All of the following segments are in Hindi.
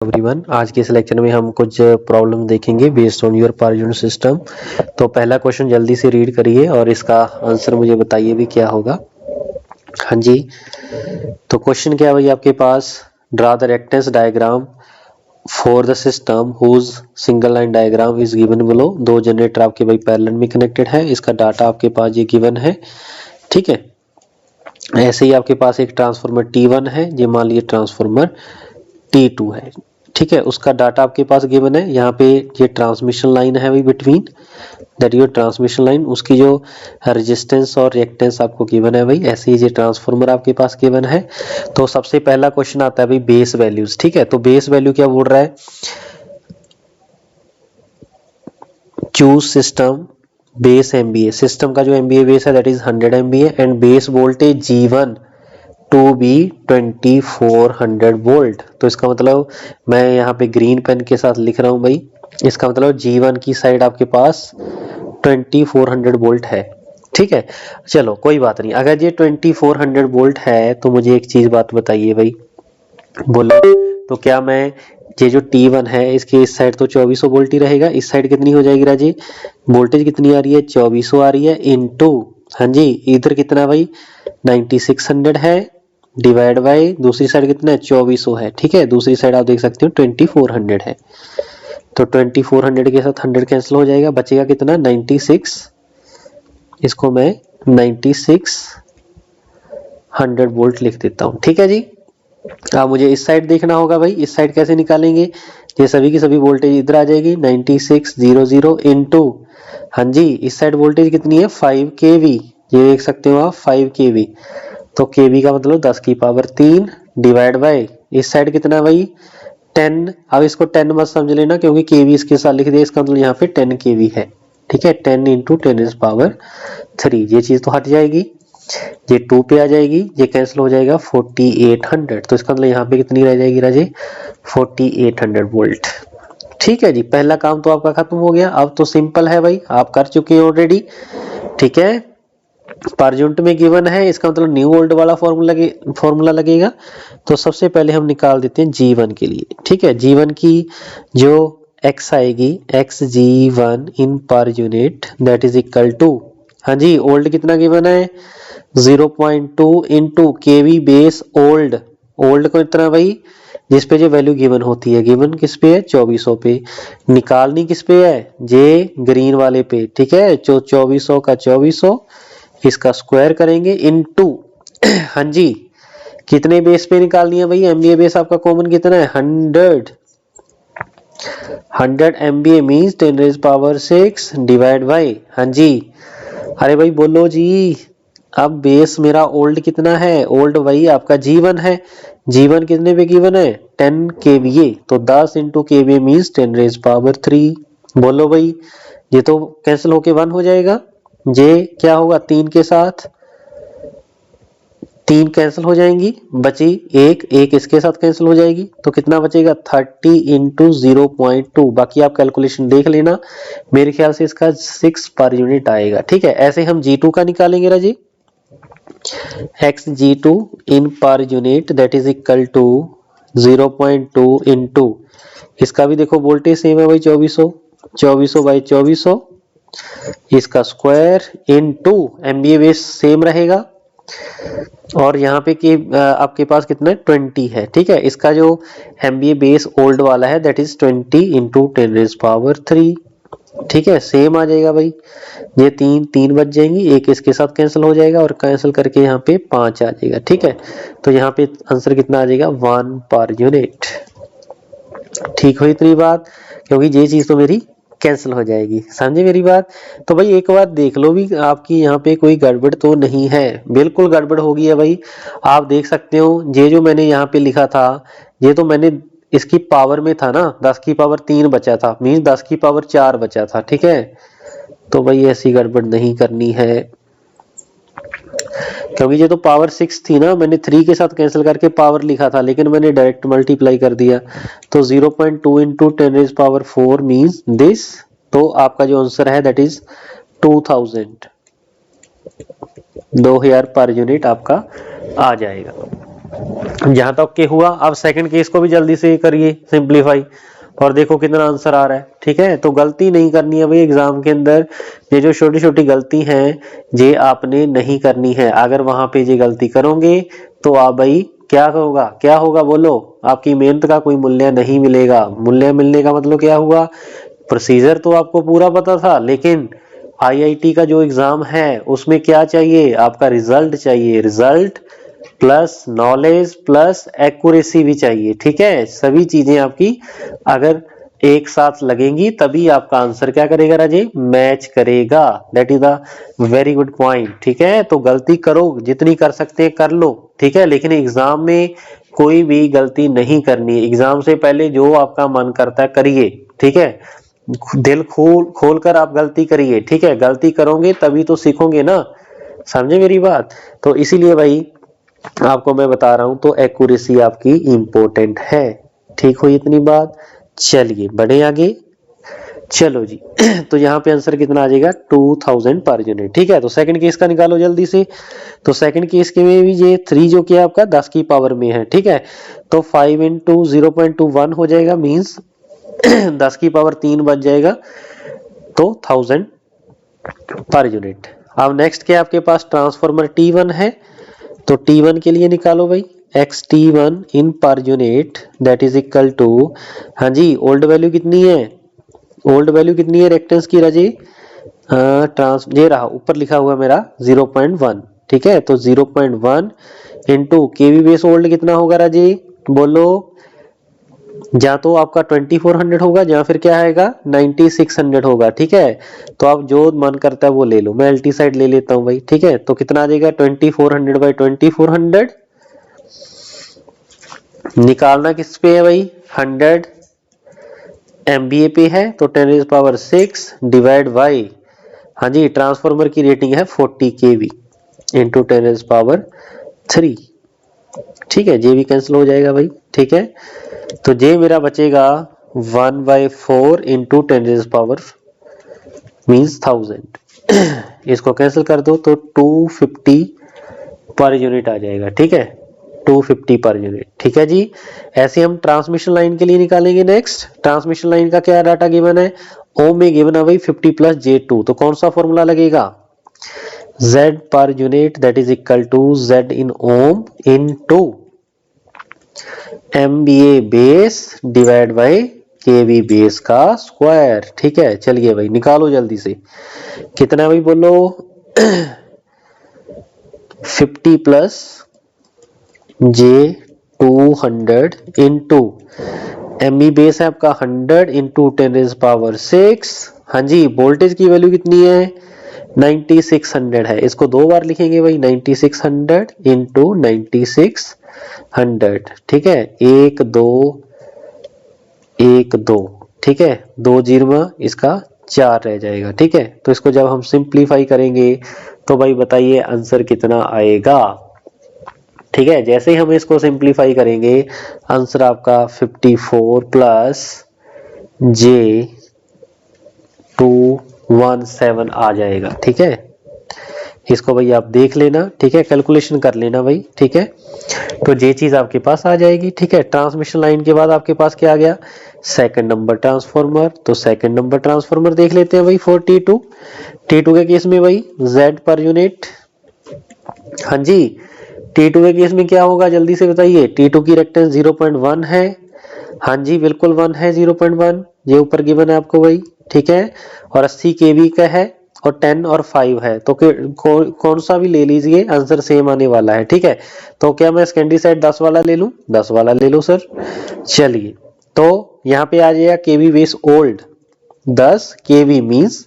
एवरीवन, आज के इस लेक्चर में हम कुछ प्रॉब्लम देखेंगे based on your per unit system. तो पहला क्वेश्चन जल्दी से रीड करिए और इसका आंसर मुझे बताइए भी क्या होगा। हाँ जी, तो क्वेश्चन क्या है भाई आपके पास, draw the reactance diagram for the system whose single line diagram is given below. दो जनरेटर आपके भाई पैरेलल में कनेक्टेड है, इसका डाटा आपके पास ये गिवन है। ठीक है, ऐसे ही आपके पास एक ट्रांसफार्मर T1 है, ये मान लीजिए ट्रांसफार्मर T2 है। ठीक है, उसका डाटा आपके पास गिवन है। यहाँ पे ये ट्रांसमिशन लाइन है भाई between that your transmission line, उसकी जो रेजिस्टेंस और रिएक्टेंस आपको गिवन है भाई। ऐसे ही ये ट्रांसफार्मर आपके पास गिवन है। तो सबसे पहला क्वेश्चन आता है भाई बेस वैल्यूज। ठीक है, तो बेस वैल्यू क्या बोल रहा है, choose system base MVA। System का जो MVA बेस है that is 100 MVA and base voltage G1 to be 2400 volt. तो इसका मतलब मैं यहाँ पे ग्रीन पेन के साथ लिख रहा हूँ भाई, इसका मतलब G1 की साइड आपके पास 2400 वोल्ट है। ठीक है, चलो कोई बात नहीं। अगर ये 2400 वोल्ट है तो मुझे एक चीज बात बताइए भाई, बोलो तो क्या मैं ये जो T1 है इसके इस साइड तो 2400 वोल्ट ही रहेगा, इस साइड कितनी हो जाएगी राजी, वोल्टेज कितनी आ रही है 2400 आ रही है इनटू, हाँ जी इधर कितना भाई 9600 है डिवाइड बाय दूसरी साइड कितना है 2400 है। ठीक है, दूसरी साइड आप देख सकते हो 2400 है। तो 2400 के साथ 100 कैंसिल हो जाएगा, बचेगा कितना 96। इसको मैं 9600 वोल्ट लिख देता हूँ। ठीक है जी, अब मुझे इस साइड देखना होगा भाई, इस साइड कैसे निकालेंगे, ये सभी की सभी वोल्टेज इधर आ जाएगी 9600 इनटू, हाँ जी इस साइड वोल्टेज कितनी है 5 kV, ये देख सकते हो आप 5 kV। तो kV का मतलब 10 की पावर 3 डिवाइड बाय इस साइड कितना भाई 10। अब इसको 10 मत समझ लेना क्योंकि kV इसके साथ लिख दिया, इसका मतलब यहाँ पे 10 kV है। ठीक है, 10 इंटू 10⁻3, ये चीज तो हट जाएगी, ये 2 पे आ जाएगी, ये कैंसिल हो जाएगा 4800। तो इसका मतलब यहाँ पे कितनी रह जाएगी राजे 4800 वोल्ट। ठीक है जी, पहला काम तो आपका खत्म हो गया। अब तो सिंपल है भाई, आप कर चुके हैं ऑलरेडी। ठीक है, पर यूनिट में गिवन है, इसका मतलब न्यू ओल्ड वाला फॉर्मूला लगेगा। तो सबसे पहले हम निकाल देते हैं G1 के लिए। ठीक है, G1 की जो x आएगी xG1 in per unit that is equal to, हाँ जी ओल्ड कितना गिवन है 0.2 into KV base old. Old को इतना भाई जिस पे जो वैल्यू गिवन होती है, गिवन किस पे है 2400 पे, निकालनी किस पे है जे ग्रीन वाले पे। ठीक है, जो 2400 का 2400 इसका स्क्वायर करेंगे इनटू हाँ जी कितने बेस पे निकालनी है भाई, MVA बेस आपका कॉमन कितना है 100 MVA मींस 10⁻6 डिवाइड बाय, हाँ जी अरे भाई बोलो जी। अब बेस मेरा ओल्ड कितना है, ओल्ड वही आपका G1 है, G1 कितने पे गिवन है 10 kVA, तो 10 इंटू KVA मींस 10⁻3। बोलो भाई, ये तो कैंसिल होके 1 हो जाएगा, ये क्या होगा 3 के साथ 3 कैंसिल हो जाएंगी, बची एक इसके साथ कैंसिल हो जाएगी, तो कितना बचेगा 30 इंटू 0.2। बाकी आप कैलकुलेशन देख लेना, मेरे ख्याल से इसका 6 पर यूनिट आएगा। ठीक है, ऐसे हम G2 का निकालेंगे राजी, xG2 in per unit that is equal to 0.2 into, इसका भी देखो वोल्टेज सेम है भाई 2400 बाई 2400 इसका square into MVA base same रहेगा, और यहाँ पे कि आपके पास कितना 20 है। ठीक है, इसका जो MVA बेस ओल्ड वाला है दैट इज 20 इंटू 10⁻3। ठीक है, सेम आ जाएगा भाई, ये 3 बच जाएंगी, एक इसके साथ कैंसिल हो जाएगा और कैंसिल करके यहाँ पे 5 आ जाएगा। ठीक है, तो यहाँ पे आंसर कितना आ जाएगा 1 पर यूनिट। ठीक हुई इतनी बात, क्योंकि ये चीज तो मेरी कैंसिल हो जाएगी, समझे मेरी बात। तो भाई एक बात देख लो भी, आपकी यहाँ पे कोई गड़बड़ तो नहीं है, बिल्कुल गड़बड़ होगी है भाई। आप देख सकते हो ये जो मैंने यहाँ पे लिखा था, ये तो मैंने इसकी पावर में था ना, 10 की पावर 3 बचा था, मीन्स 10 की पावर 4 बचा था। ठीक है, तो भाई ऐसी गड़बड़ नहीं करनी है, क्योंकि ये तो पावर 6 थी ना, मैंने 3 के साथ कैंसिल करके पावर लिखा था, लेकिन मैंने डायरेक्ट मल्टीप्लाई कर दिया। तो 0.2 इंटू 10⁻4 मीन्स दिस, तो आपका जो आंसर है दैट इज 2000 पर यूनिट आपका आ जाएगा। जहां तक के हुआ। अब सेकंड केस को भी जल्दी से करिए सिंप्लीफाई और देखो कितना आंसर आ रहा है। ठीक है, तो गलती नहीं करनी है भाई एग्जाम के अंदर। ये जो छोटी छोटी गलती है ये आपने नहीं करनी है। अगर वहां पे ये गलती करोगे तो आप भाई क्या होगा, क्या होगा बोलो, आपकी मेहनत का कोई मूल्य नहीं मिलेगा। मूल्य मिलने का मतलब क्या हुआ, प्रोसीजर तो आपको पूरा पता था, लेकिन आईआईटी का जो एग्जाम है उसमें क्या चाहिए, आपका रिजल्ट चाहिए। Result plus knowledge plus accuracy भी चाहिए। ठीक है, सभी चीजें आपकी अगर एक साथ लगेंगी तभी आपका आंसर क्या करेगा राजे, मैच करेगा। That is the very good point. ठीक है, तो गलती करो, जितनी कर सकते हैं कर लो। ठीक है, लेकिन एग्जाम में कोई भी गलती नहीं करनी। एग्जाम से पहले जो आपका मन करता है करिए। ठीक है, दिल खोल कर आप गलती करिए। ठीक है, गलती करोगे तभी तो सीखोगे ना, समझे मेरी बात। तो इसीलिए भाई आपको मैं बता रहा हूं, तो एक्यूरेसी आपकी इंपॉर्टेंट है। ठीक हुई इतनी बात, चलिए बढ़े आगे। चलो जी तो यहाँ पे आंसर कितना आ जाएगा, 2000 पर यूनिट। ठीक है, तो सेकंड केस का निकालो जल्दी से। तो सेकंड केस के में भी ये 3 जो कि आपका 10 की पावर में है। ठीक है, तो 5 इंटू 0.21 हो जाएगा, मीन्स 10 की पावर 3 बच जाएगा, तो 1000 पर यूनिट। अब नेक्स्ट क्या आपके पास ट्रांसफॉर्मर T1 है, तो T1 के लिए निकालो भाई XT1 in per unit that is equal to, हाँ जी ओल्ड वैल्यू कितनी है, ओल्ड वैल्यू कितनी है रिएक्टेंस की राजी, ये रहा ऊपर लिखा हुआ मेरा 0.1। ठीक है, तो 0.1 इंटू केवी बेस ओल्ड कितना होगा राजी, बोलो। या तो आपका 2400 होगा या फिर क्या आएगा 9600 होगा। ठीक है, तो आप जो मन करता है वो ले लो, मैं एल्टी साइड ले लेता हूं भाई। ठीक है, तो कितना आ जाएगा 2400 बाई 2400, निकालना किस पे है भाई, 100 MVA पे है, तो 10⁻6 डिवाइड बाई, हाँ जी ट्रांसफार्मर की रेटिंग है 40 kV इंटू 10⁻3। ठीक है, जे भी कैंसिल हो जाएगा भाई। ठीक है, तो जे मेरा बचेगा 1/4 इंटू 10⁻, मीन्स 1000। इसको कैंसिल कर दो तो 250 पर यूनिट आ जाएगा। ठीक है, 250 पर यूनिट। ठीक है जी, ऐसे हम ट्रांसमिशन लाइन के लिए निकालेंगे। नेक्स्ट ट्रांसमिशन लाइन का क्या डाटा गिवन है, ओम में गिवन है भाई 50 प्लस J2, तो कौन सा फॉर्मूला लगेगा, Z per unit that is equal to Z in ohm into MVA base divide by KV base का स्क्वायर। ठीक है, चलिए भाई निकालो जल्दी से, कितना भाई बोलो 50 plus J200 into MV base है आपका 100 इंटू 10⁻6। हाँ जी, वोल्टेज की वैल्यू कितनी है 9600 है, इसको दो बार लिखेंगे भाई 9600 इंटू 9600। ठीक है, 1 2 1 2, ठीक है 2 जीरो इसका 4 रह जाएगा। ठीक है, तो इसको जब हम सिंप्लीफाई करेंगे तो भाई बताइए आंसर कितना आएगा। ठीक है, जैसे ही हम इसको सिंप्लीफाई करेंगे आंसर आपका 54 प्लस J217 आ जाएगा। ठीक है, इसको भाई आप देख लेना। ठीक है, कैलकुलेशन कर लेना भाई। ठीक है, तो ये चीज आपके पास आ जाएगी। ठीक है, ट्रांसमिशन लाइन के बाद आपके पास क्या आ गया, सेकंड नंबर ट्रांसफार्मर। तो सेकंड नंबर ट्रांसफार्मर देख लेते हैं भाई 42 T2 के केस में भाई Z पर यूनिट। हाँ जी, T2 के केस में क्या होगा जल्दी से बताइए, T2 की रिएक्टेंस 0.1 है। हाँ जी बिल्कुल 1 है 0.1, ये ऊपर गिवन है आपको भाई। ठीक है, और 80 kV का है और 10 और 5 है, तो कौन सा भी ले लीजिए आंसर सेम आने वाला है। ठीक है, तो क्या मैं सेकेंडरी साइड 10 वाला ले लूं, 10 वाला ले लो सर। चलिए, तो यहाँ पे आ जाएगा kV base old 10 kV means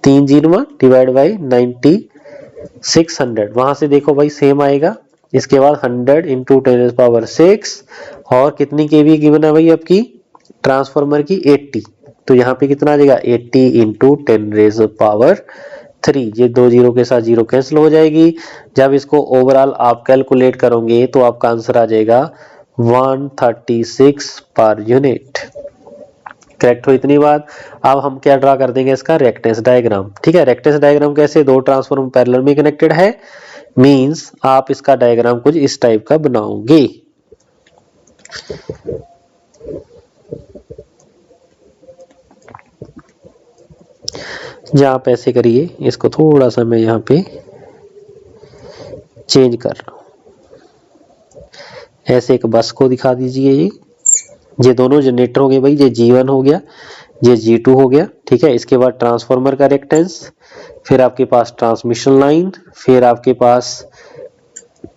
3 zero divide by 9600, वहां से देखो भाई सेम आएगा। इसके बाद 100 इंटू 10⁻6 और कितनी केवी गिवन है भाई आपकी ट्रांसफार्मर की 80, तो यहाँ पे कितना आ जाएगा 80 इंटू 10⁻3। ये दो जीरो के साथ जीरो कैंसिल हो जाएगी। जब इसको ओवरऑल आप कैलकुलेट करोगे तो आपका आंसर आ जाएगा 136 पर यूनिट। करेक्ट हो इतनी बात। अब हम क्या ड्रा कर देंगे इसका रिएक्टेंस डायग्राम। ठीक है, रिएक्टेंस डायग्राम कैसे, दो ट्रांसफार्मर पैरेलल में कनेक्टेड है, मींस आप इसका डायग्राम कुछ इस टाइप का बनाओगे। जहां आप ऐसे करिए, इसको थोड़ा सा मैं यहाँ पे चेंज कर रहा हूं, ऐसे एक बस को दिखा दीजिए। ये दोनों जनरेटर हो गए भाई, ये G1 हो गया, ये G2 हो गया। ठीक है, इसके बाद ट्रांसफार्मर का रिएक्टेंस, फिर आपके पास ट्रांसमिशन लाइन, फिर आपके पास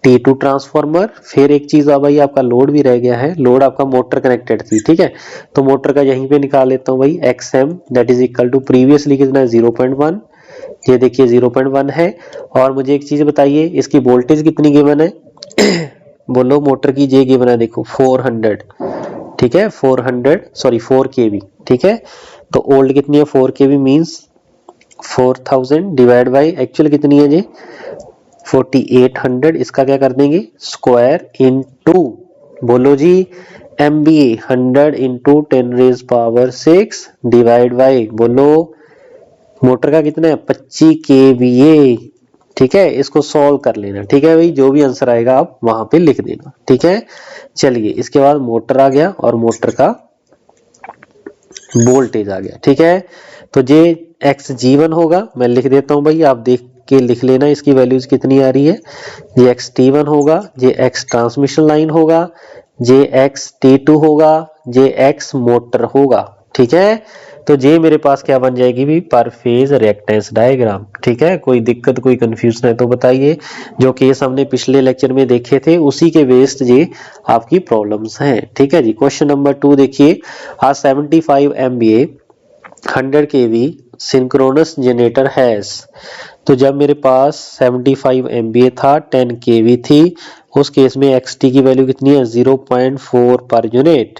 T2 ट्रांसफार्मर, फिर एक चीज आ भाई आपका लोड भी रह गया है, लोड आपका मोटर कनेक्टेड थी। ठीक है, तो मोटर का यहीं पे निकाल लेता हूं भाई, XM that is equal to previously कितना है 0.1, ये देखिए 0.1 है। और मुझे एक चीज बताइए, इसकी वोल्टेज कितनी गिवन है बोलो, मोटर की जे गिवन है देखो 400। ठीक है, 4 kV। ठीक है, तो ओल्ड कितनी है 4 kV means 4000 divide by actual कितनी है जी 4800। इसका क्या कर देंगे स्क्वायर इनटू, बोलो जी MVA 100 इंटू 10⁻6 डिवाइड बाई, बोलो मोटर का कितना है 25 kVA। ठीक है, इसको सॉल्व कर लेना। ठीक है भाई, जो भी आंसर आएगा आप वहां पे लिख देना। ठीक है, चलिए इसके बाद मोटर आ गया और मोटर का वोल्टेज आ गया। ठीक है, तो ये XG1 होगा, मैं लिख देता हूं भाई, आप देख के लिख लेना इसकी वैल्यूज कितनी आ रही है। ये XT1 होगा, ये X ट्रांसमिशन लाइन होगा, ये XT2 होगा, ये X मोटर होगा। ठीक है, तो ये मेरे पास क्या बन जाएगी भी पर फेज रिएक्टेंस डायग्राम। ठीक है, कोई दिक्कत कोई कंफ्यूजन है तो बताइए, जो केस हमने पिछले लेक्चर में देखे थे उसी के बेस्ड ये आपकी प्रॉब्लम्स हैं। ठीक है जी, क्वेश्चन नंबर 2 देखिए, आ 75 MVA 100 kV synchronous generator has, तो जब मेरे पास 75 MVA था 10 kV थी, उस केस में XT की वैल्यू कितनी है 0.4 per unit.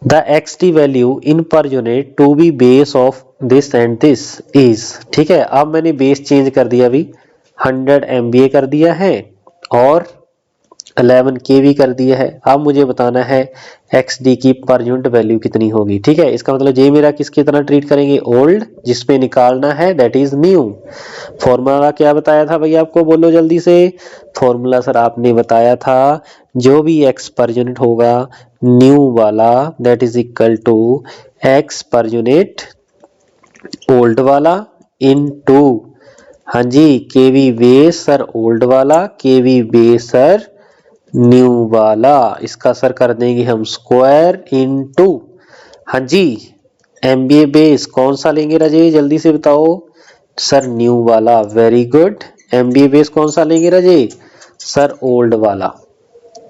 The XT value in per unit to be base of this and this is, ठीक है, अब मैंने बेस चेंज कर दिया अभी, 100 MVA कर दिया है और 11 kV कर दिया है। अब मुझे बताना है XD की पर यूनिट वैल्यू कितनी होगी। ठीक है, इसका मतलब ये मेरा किसकी तरह ट्रीट करेंगे ओल्ड, जिसपे निकालना है दैट इज न्यू। फॉर्मूला क्या बताया था भाई आपको, बोलो जल्दी से। फॉर्मूला सर आपने बताया था जो भी X पर यूनिट होगा न्यू वाला that is equal to X per unit old वाला इनटू, हाँ जी केवी बेस सर ओल्ड वाला, केवी बेस सर न्यू वाला। इसका सर कर देंगे हम स्क्वायर इनटू, हाँ जी MVA बेस कौन सा लेंगे राजे जल्दी से बताओ सर न्यू वाला, वेरी गुड। MVA बेस कौन सा लेंगे राजे सर ओल्ड वाला।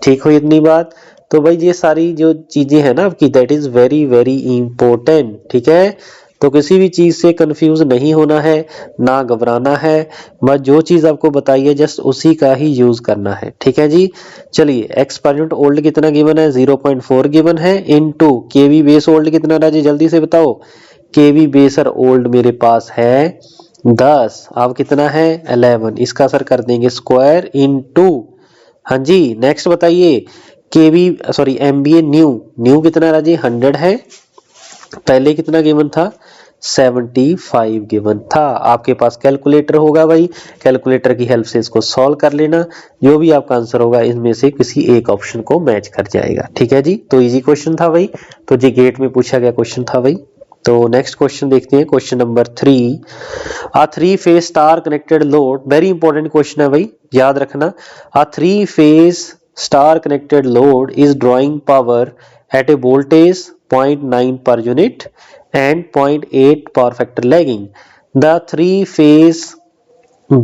ठीक हो इतनी बात। तो भाई ये सारी जो चीजें हैं ना आपकी that is very very important. ठीक है, तो किसी भी चीज से कंफ्यूज नहीं होना है, ना घबराना है, बस जो चीज आपको बताई है जस्ट उसी का ही यूज करना है। ठीक है जी, चलिए X पर यूनिट ओल्ड कितना गिवन है 0.4 गिवन है इनटू केवी बेस ओल्ड कितना राजे जल्दी से बताओ। केवी बेस ओल्ड मेरे पास है 10, अब कितना है 11, इसका सर कर देंगे स्क्वायर इनटू, हाँ जी नेक्स्ट बताइए केवी सॉरी MVA न्यू कितना राजी 100 है, पहले कितना गिवन था 75 गिवन था। आपके पास कैलकुलेटर होगा भाई, कैलकुलेटर की हेल्प से इसको सॉल्व कर लेना, जो भी आपका आंसर होगा इनमें से किसी एक ऑप्शन को मैच कर जाएगा। ठीक है जी, तो इजी क्वेश्चन था भाई, तो जी गेट में पूछा गया क्वेश्चन था भाई। तो नेक्स्ट क्वेश्चन देखते हैं, question number 3, a 3 phase star connected load, very important question है भाई याद रखना। A 3 phase star connected load is drawing power at a voltage 0.9 per unit and 0.8 power factor lagging. The 3 phase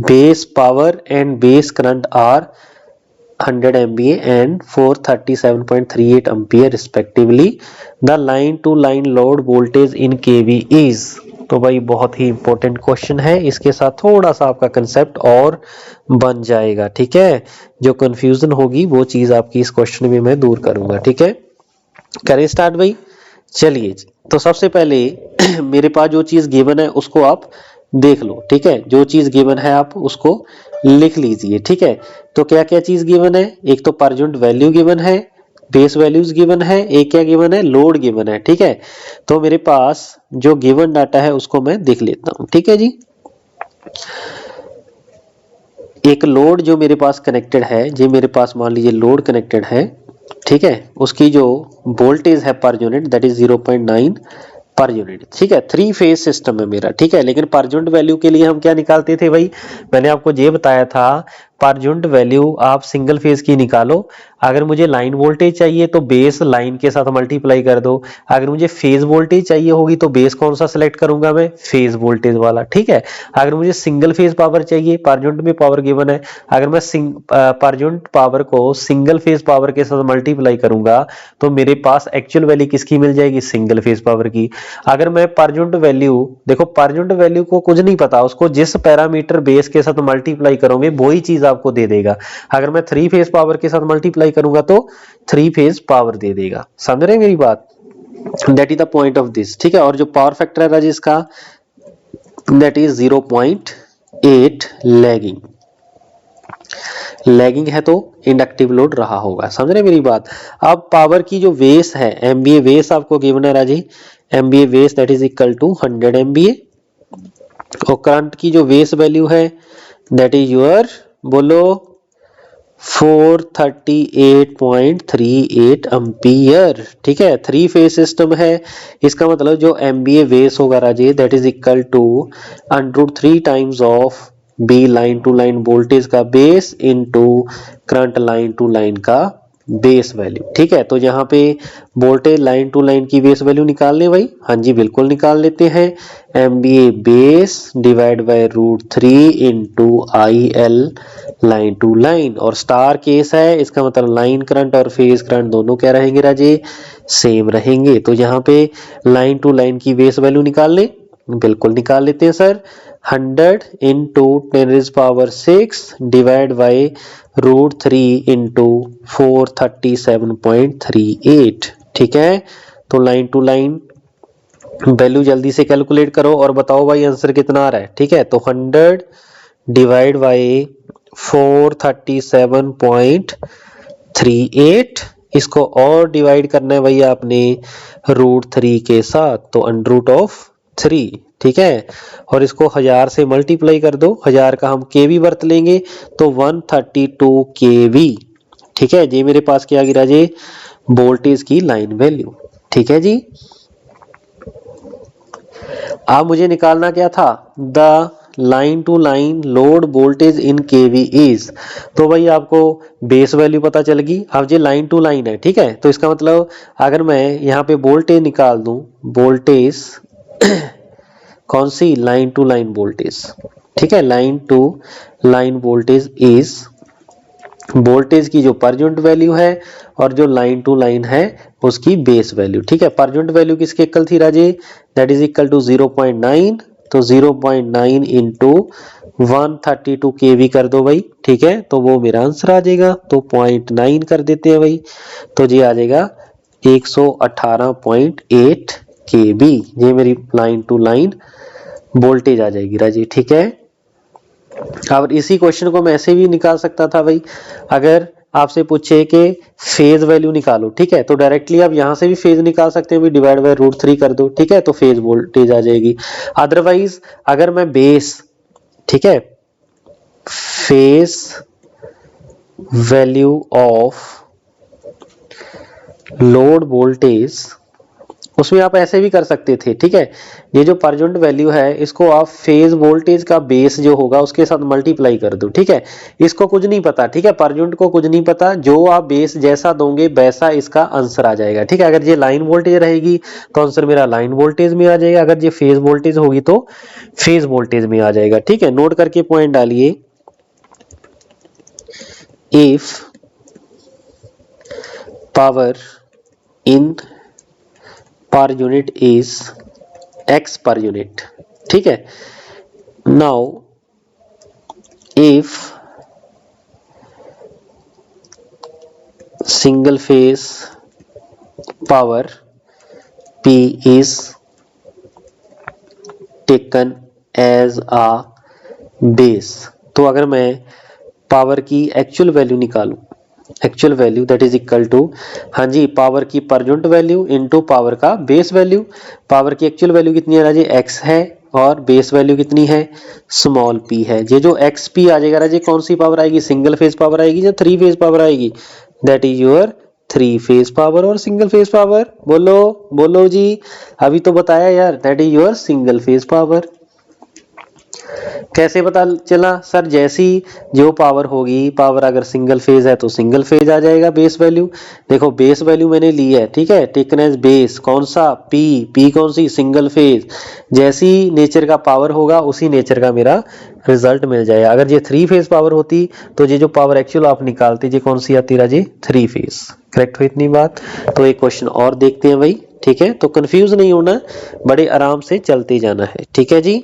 base power and base current are 100 MVA and 437.38 ampere respectively. The line to line load voltage in kV is, तो भाई बहुत ही इंपॉर्टेंट क्वेश्चन है, इसके साथ थोड़ा सा आपका कंसेप्ट और बन जाएगा। ठीक है, जो कंफ्यूजन होगी वो चीज आपकी इस क्वेश्चन में मैं दूर करूंगा। ठीक है, करें स्टार्ट भाई। चलिए तो सबसे पहले मेरे पास जो चीज गिवन है उसको आप देख लो। ठीक है, जो चीज गिवन है आप उसको लिख लीजिए। ठीक है, तो क्या क्या चीज गिवन है, एक तो पर यूनिट वैल्यू गिवन है, बेस वैल्यूज गिवन है, एक क्या गिवन है, लोड गिवन है, ठीक है। तो मेरे पास जो गिवन डाटा है उसको मैं देख लेता हूं, ठीक है जी। एक लोड जो मेरे पास कनेक्टेड है, ये मेरे पास मान लीजिए लोड कनेक्टेड है, ठीक है, उसकी जो वोल्टेज है पर unit that is 0.9 per unit, ठीक है। 3 फेज सिस्टम है मेरा, ठीक है। लेकिन पर यूनिट वैल्यू के लिए हम क्या निकालते थे भाई, मैंने आपको ये बताया था पर यूनिट वैल्यू आप सिंगल फेज की निकालो। अगर मुझे लाइन वोल्टेज चाहिए तो बेस लाइन के साथ मल्टीप्लाई कर दो। अगर मुझे फेज वोल्टेज चाहिए होगी तो बेस कौन सा सिलेक्ट करूंगा मैं, फेज वोल्टेज वाला, ठीक है। अगर मुझे सिंगल फेज पावर चाहिए, पर यूनिट में पावर गिवन है, अगर मैं पर यूनिट पावर को सिंगल फेज पावर के साथ मल्टीप्लाई करूंगा तो मेरे पास एक्चुअल वैल्यू किसकी मिल जाएगी, सिंगल फेज पावर की। अगर मैं पर यूनिट वैल्यू, देखो पर यूनिट वैल्यू को कुछ नहीं पता, उसको जिस पैरामीटर बेस के साथ मल्टीप्लाई करोगे वही चीज आपको दे देगा। अगर मैं 3 फेज पावर के साथ मल्टीप्लाई करूंगा तो 3 फेज पावर दे देगा, समझ रहे मेरी बात, that is the point of this, ठीक है। और जो पावर फैक्टर है राजेश इसका दैट इज 0.8 लैगिंग, लैगिंग है तो इंडक्टिव लोड रहा होगा, समझ रहे मेरी बात। अब पावर की जो वेस है, एमबीए वेस आपको गिवन है राजी, MVA base that is equal to 100 MVA, और करंट की जो वेस वैल्यू है दैट इज योर, बोलो 438.38 एम्पियर, ठीक है। 3 फेज सिस्टम है, इसका मतलब जो एमबीए वेस होगा राजे that is equal to √3 times of V line to line voltage का base into current line to line का बेस वैल्यू, ठीक है। तो यहाँ पे वोल्टेज लाइन टू लाइन की बेस वैल्यू निकाल ले भाई, हाँ जी बिल्कुल निकाल लेते हैं। MVA base divide by √3 into I L line to line, और स्टार केस है, इसका मतलब लाइन करंट और फेज करंट दोनों क्या रहेंगे राजे, सेम रहेंगे। तो यहाँ पे लाइन टू लाइन की बेस वैल्यू निकाल ले, बिल्कुल निकाल लेते हैं sir. 100 into 10⁻6 divide by √3 into 437.38, ठीक है। तो लाइन टू लाइन वैल्यू जल्दी से कैलकुलेट करो और बताओ भाई आंसर कितना आ रहा है, ठीक है। तो 100 डिवाइड बाई 437.38, इसको और डिवाइड करना है भैया आपने √3 के साथ, तो √3, ठीक है। और इसको 1000 से मल्टीप्लाई कर दो, 1000 का हम केवी बरत लेंगे तो 132 केवी, ठीक है। जी मेरे पास क्या गिरा जी, वोल्टेज की लाइन वैल्यू, ठीक है जी। अब मुझे निकालना क्या था, the line to line load voltage in KV is, तो भाई आपको बेस वैल्यू पता चल गई। अब ये लाइन टू लाइन है, ठीक है, तो इसका मतलब अगर मैं यहाँ पे वोल्टेज निकाल दूं, वोल्टेज कौन सी, लाइन टू लाइन वोल्टेज, ठीक है। Line to line voltage is, voltage की जो पर यूनिट वैल्यू है और जो लाइन टू लाइन है उसकी बेस वैल्यू, ठीक है। पर यूनिट वैल्यू किसके इक्वल थी राजे, दैट इज इक्वल टू 0.9, तो 0.9 इंटू 132 केवी कर दो भाई, ठीक है। तो वो मेरा आंसर आ जाएगा, तो 0.9 कर देते हैं भाई, तो ये आ जाएगा 118.8 केवी, ये मेरी लाइन टू लाइन वोल्टेज आ जाएगी राजी, ठीक है। अब इसी क्वेश्चन को मैं ऐसे भी निकाल सकता था भाई, अगर आपसे पूछे कि फेज वैल्यू निकालो, ठीक है, तो डायरेक्टली आप यहां से भी फेज निकाल सकते हो, डिवाइड बाय √3 कर दो, ठीक है, तो फेज वोल्टेज आ जाएगी। अदरवाइज अगर मैं बेस, ठीक है, phase value of load voltage, उसमें आप ऐसे भी कर सकते थे, ठीक है। ये जो पर यूनिट वैल्यू है इसको आप फेज वोल्टेज का बेस जो होगा उसके साथ मल्टीप्लाई कर दो, ठीक है। इसको कुछ नहीं पता, ठीक है, पर यूनिट को कुछ नहीं पता, जो आप बेस जैसा दोगे वैसा इसका आंसर आ जाएगा, ठीक है। अगर ये लाइन वोल्टेज रहेगी तो आंसर मेरा लाइन वोल्टेज में आ जाएगा, अगर ये फेज वोल्टेज होगी तो फेज वोल्टेज में आ जाएगा, ठीक है। नोट करके पॉइंट डालिए, if power in per unit is x per unit, ठीक है। Now if single phase power p is taken as a base, तो अगर मैं पावर की एक्चुअल वैल्यू निकालूं, actual value that is equal to, हाँ जी, पावर की per unit value into power का बेस वैल्यू। पावर की एक्चुअल वैल्यू कितनी है राजे, x है, और बेस वैल्यू कितनी है, स्मॉल p है। ये जो xp आ जाएगा राजे, कौन सी पावर आएगी, सिंगल फेज पावर आएगी या थ्री फेज पावर आएगी, that is your three phase power और सिंगल फेज पावर। बोलो बोलो जी, अभी तो बताया यार, that is your single phase power. कैसे पता चला सर, जैसी जो पावर होगी, पावर अगर सिंगल फेज है तो सिंगल फेज आ जाएगा बेस वैल्यू। देखो बेस वैल्यू मैंने ली है, ठीक है, टेकन एज बेस, कौन सा, पी कौन सी, सिंगल फेज। जैसी नेचर का पावर होगा उसी नेचर का मेरा रिजल्ट मिल जाएगा। अगर ये थ्री फेज पावर होती तो ये जो पावर एक्चुअल आप निकालते, ये कौन सी आती राजे, थ्री फेज। करेक्ट हुई इतनी बात। तो एक क्वेश्चन और देखते हैं भाई, ठीक है, तो कंफ्यूज नहीं होना, बड़े आराम से चलते जाना है, ठीक है जी।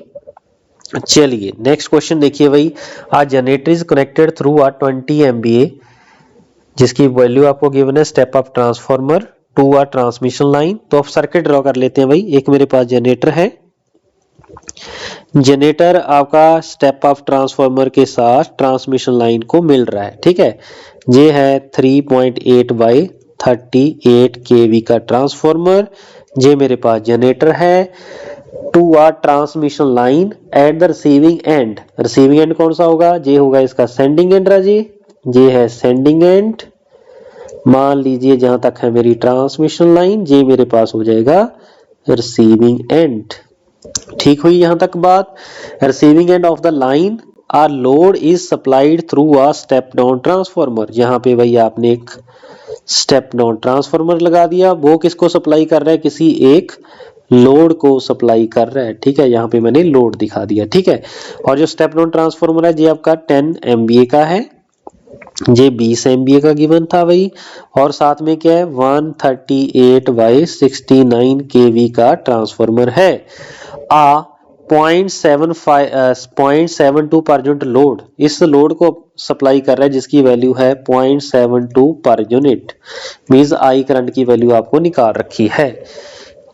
चलिए नेक्स्ट क्वेश्चन देखिए भाई, a generator is connected through a 20 MVA, जिसकी वैल्यू आपको गिवन है, step up transformer to a transmission line. तो अब सर्किट ड्रॉ कर लेते हैं भाई। एक मेरे पास जनरेटर है, जनरेटर आपका स्टेप अप ट्रांसफार्मर के साथ ट्रांसमिशन लाइन को मिल रहा है, ठीक है। ये है 3.8 बाई 38 kV का ट्रांसफार्मर, ये मेरे पास जनरेटर है to a transmission line at the receiving end. Receiving end कौन सा होगा, ये होगा इसका सेंडिंग एंड राजी, ये है सेंडिंग एंड। मान लीजिए जहां तक है मेरी ट्रांसमिशन लाइन, ये मेरे पास हो जाएगा रिसीविंग एंड। ठीक हुई यहां तक बात। Receiving end of the line or load is supplied through a step down transformer. यहाँ पे भाई आपने एक स्टेप डाउन ट्रांसफार्मर लगा दिया, वो किसको सप्लाई कर रहा है, किसी एक लोड को सप्लाई कर रहा है, ठीक है। यहाँ पे मैंने लोड दिखा दिया, ठीक है। और जो स्टेप डाउन ट्रांसफार्मर है ये आपका 10 MVA का है, ये 20 MVA का गिवन था भाई, और साथ में क्या है 138/69 kV का ट्रांसफार्मर है। आ 0.72 पर यूनिट लोड, इस लोड को सप्लाई कर रहा है जिसकी वैल्यू है 0.72 per unit, means I current की वैल्यू आपको निकाल रखी है।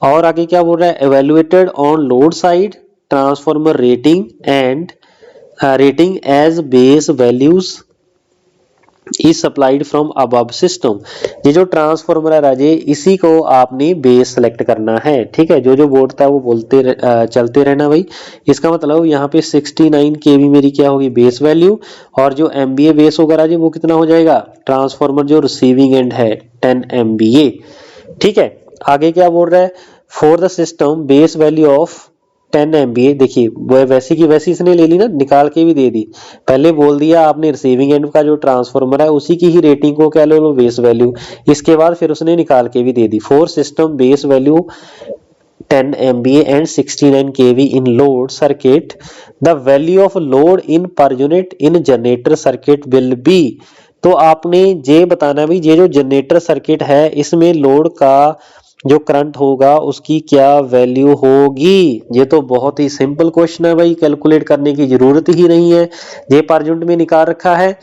और आगे क्या बोल रहा है, evaluated on load side transformer rating and rating as base values is supplied from above system. ये जो ट्रांसफार्मर है राजे, इसी को आपने बेस सेलेक्ट करना है, ठीक है। जो जो बोलता है वो बोलते चलते रहना भाई। इसका मतलब यहाँ पे 69 kV मेरी क्या होगी, बेस वैल्यू, और जो MVA बेस होगा राजे वो कितना हो जाएगा, ट्रांसफार्मर जो रिसीविंग एंड है 10 MVA, ठीक है। आगे क्या बोल रहा है, for the system base value of 10 MVA। देखिए वो वैसी की वैसी इसने ले ली ना, निकाल के भी दे दी। पहले बोल दिया आपने रिसीविंग एंड का जो ट्रांसफार्मर है उसी की ही रेटिंग को क्या ले लो, बेस वैल्यू। इसके बाद फिर उसने निकाल के भी दे दी, for system base value 10 MVA and 69 kV in load circuit, the value of load in per unit in generator circuit will be। तो आपने ये बताना भी, ये जो जनरेटर सर्किट है इसमें लोड का जो करंट होगा उसकी क्या वैल्यू होगी। ये तो बहुत ही सिंपल क्वेश्चन है भाई, कैलकुलेट करने की जरूरत ही नहीं है, ये पर यूनिट में निकाल रखा है।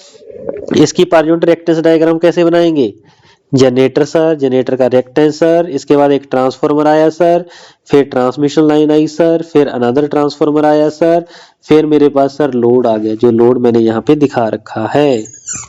इसकी पर यूनिट रिएक्टेंस डायग्राम कैसे बनाएंगे, जनरेटर सर, जनरेटर का रिएक्टेंस सर, इसके बाद एक ट्रांसफार्मर आया सर, फिर ट्रांसमिशन लाइन आई सर, फिर अनदर ट्रांसफार्मर आया सर, फिर मेरे पास सर लोड आ गया, जो लोड मैंने यहाँ पे दिखा रखा है।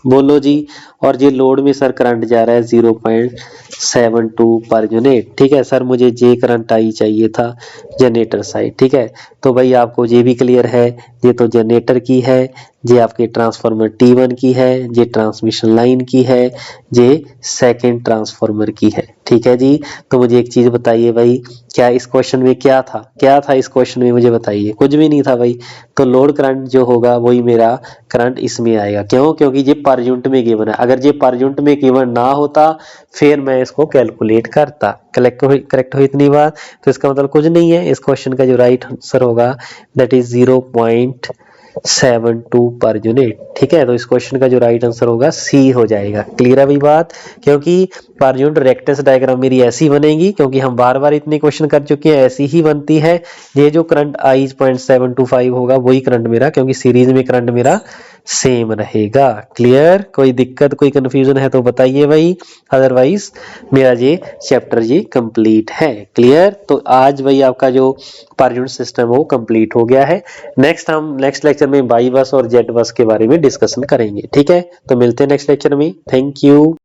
बोलो जी। और ये लोड में सर करंट जा रहा है 0.72 पर यूनिट, ठीक है सर। मुझे जे करंट आई चाहिए था जनरेटर साइड, ठीक है। तो भाई आपको ये भी क्लियर है, ये तो जनरेटर की है, ये आपके ट्रांसफार्मर T1 की है, ये ट्रांसमिशन लाइन की है, ये सेकंड ट्रांसफार्मर की है, ठीक है जी। तो मुझे एक चीज बताइए भाई, क्या इस क्वेश्चन में क्या था, क्या था इस क्वेश्चन में, मुझे बताइए। कुछ भी नहीं था भाई। तो लोड करंट जो होगा वही मेरा करंट इसमें आएगा, क्यों, क्योंकि ये पर यूनिट में गिवन है। अगर ये पर यूनिट में गिवन ना होता फिर मैं इसको कैलकुलेट करता। करेक्ट हुई इतनी बात। तो इसका मतलब कुछ नहीं है, इस क्वेश्चन का जो राइट आंसर होगा दैट इज 0.72 पर यूनिट, ठीक है। तो इस क्वेश्चन का जो राइट आंसर होगा सी हो जाएगा। क्लियर है भाई बात, क्योंकि पर यूनिट रिएक्टेंस डायग्राम मेरी ऐसी बनेगी, क्योंकि हम बार बार इतने क्वेश्चन कर चुके हैं, ऐसी ही बनती है। ये जो करंट आई 0.725 होगा वही करंट मेरा, क्योंकि सीरीज में करंट मेरा सेम रहेगा। क्लियर, कोई दिक्कत कोई कंफ्यूजन है तो बताइए भाई, अदरवाइज मेरा ये चैप्टर ये कंप्लीट है। क्लियर। तो आज भाई आपका जो पर यूनिट सिस्टम है वो कंप्लीट हो गया है। नेक्स्ट लेक्चर लेक्चर में वाई बस और जेड बस के बारे में डिस्कशन करेंगे। ठीक है, तो मिलते हैं नेक्स्ट लेक्चर में। Thank you.